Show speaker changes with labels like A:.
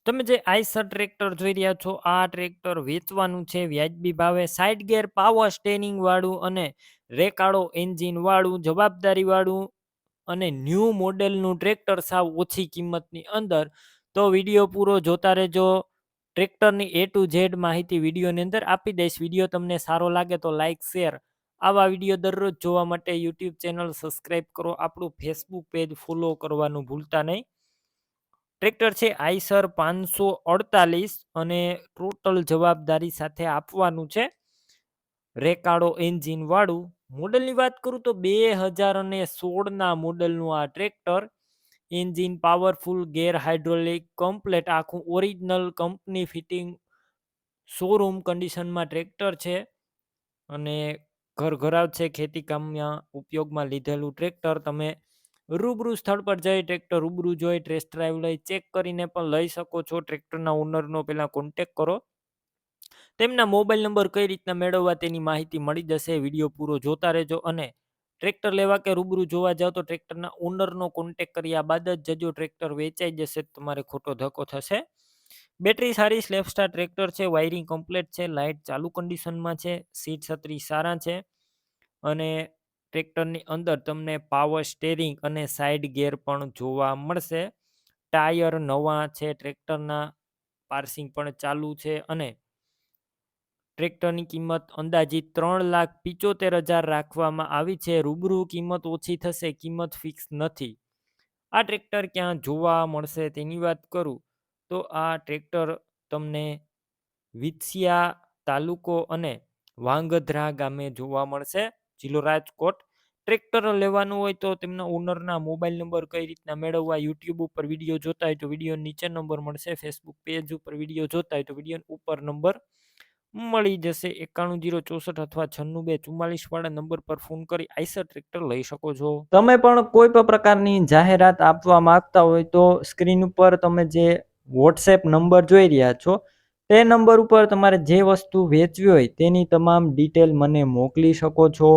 A: તમે જે Eicher tractor જોઈ રહ્યા છો, આ ટ્રેક્ટર વેચવાનું છે વ્યાજબી ભાવે. સાઇડ ગેર પાવર સ્ટેરિંગ વાળું અને રેકાળો એન્જિન વાળું, જવાબદારી વાળું અને ન્યૂ મોડેલનું ટ્રેક્ટર સાવ ઓછી કિંમતની અંદર. તો વિડીયો પૂરો જોતા રહેજો. ટ્રેક્ટરની A to Z માહિતી વિડીયોની અંદર આપી દઈશ. વિડીયો તમને સારો લાગે તો લાઇક શેર. આવા વિડીયો દરરોજ જોવા માટે યુટ્યુબ ચેનલ સબસ્ક્રાઈબ કરો. આપણું ફેસબુક પેજ ફોલો કરવાનું ભૂલતા નહીં. ટ્રેક્ટર છે આઈસર 548 અને ટોટલ જવાબદારી સાથે આપવાનું છે. રેકાળો એન્જિન વાળું. મોડલની વાત કરું તો 2016ના મોડલનું આ ટ્રેક્ટર. એન્જિન પાવરફુલ, ગેર હાઇડ્રોલિક, કમ્પ્લેટ આખું ઓરિજિનલ કંપની ફિટિંગ શોરૂમ કન્ડિશનમાં ટ્રેક્ટર છે. અને ઘરઘરાવ છે, ખેતી કામમાં ઉપયોગમાં લીધેલું ટ્રેક્ટર. તમે રૂબરૂ સ્થળ પર જઈ ટ્રેક્ટર રૂબરૂ જોઈ ટેસ્ટ ડ્રાઈવ લઈ ચેક કરીને પણ લઈ શકો છો. ટ્રેક્ટરના ઓનરનો પહેલાં કોન્ટેક કરો. તેમના મોબાઈલ નંબર કઈ રીતના મેળવવા તેની માહિતી મળી જશે. વિડીયો પૂરો જોતા રહેજો. અને ટ્રેક્ટર લેવા કે રૂબરૂ જોવા જાઓ તો ટ્રેક્ટરના ઓનરનો કોન્ટેક કર્યા બાદ જ જજો. ટ્રેક્ટર વેચાઈ જશે તમારે ખોટો ધક્કો થશે. બેટરી સારી, સ્લેપ સ્ટાર ટ્રેક્ટર છે. વાયરિંગ કમ્પ્લીટ છે. લાઇટ ચાલુ કન્ડિશનમાં છે. સીટ છત્રી સારા છે. અને ટ્રેક્ટરની અંદર તમને પાવર સ્ટેરિંગ અને સાઇડ ગેર પણ જોવા મળશે. ટાયર નવા છે. ટ્રેક્ટરના પાર્સિંગ પણ ચાલુ છે. અને ટ્રેક્ટરની કિંમત અંદાજિત 3,75,000 રાખવામાં આવી છે. રૂબરૂ કિંમત ઓછી થશે, કિંમત ફિક્સ નથી. આ ટ્રેક્ટર ક્યાં જોવા મળશે તેની વાત કરું તો આ ટ્રેક્ટર તમને વિછિયા તાલુકો અને વાંગધ્રા ગામે જોવા મળશે, જિલ્લો રાજકોટ. ટ્રેક્ટર લેવાનું હોય તો તેમના ઓનરના મોબાઈલ નંબર કઈ રીતના મેળવવા, યુટ્યુબ ઉપર વિડીયો જોતા હોય તો વિડીયો નીચે નંબર મળશે. ફેસબુક પેજ ઉપર વિડીયો જોતા હોય તો વિડીયો ઉપર નંબર મળી જશે. 91 064 અથવા 96 2 44 વાળા નંબર પર ફોન કરી આઈસર ટ્રેક્ટર લઈ શકો છો. તમે પણ કોઈ પણ પ્રકારની જાહેરાત આપવા માંગતા હોય તો સ્ક્રીન ઉપર તમે જે વોટ્સએપ નંબર જોઈ રહ્યા છો તે નંબર ઉપર તમારે જે વસ્તુ વેચવી હોય તેની તમામ ડિટેલ મને મોકલી શકો છો.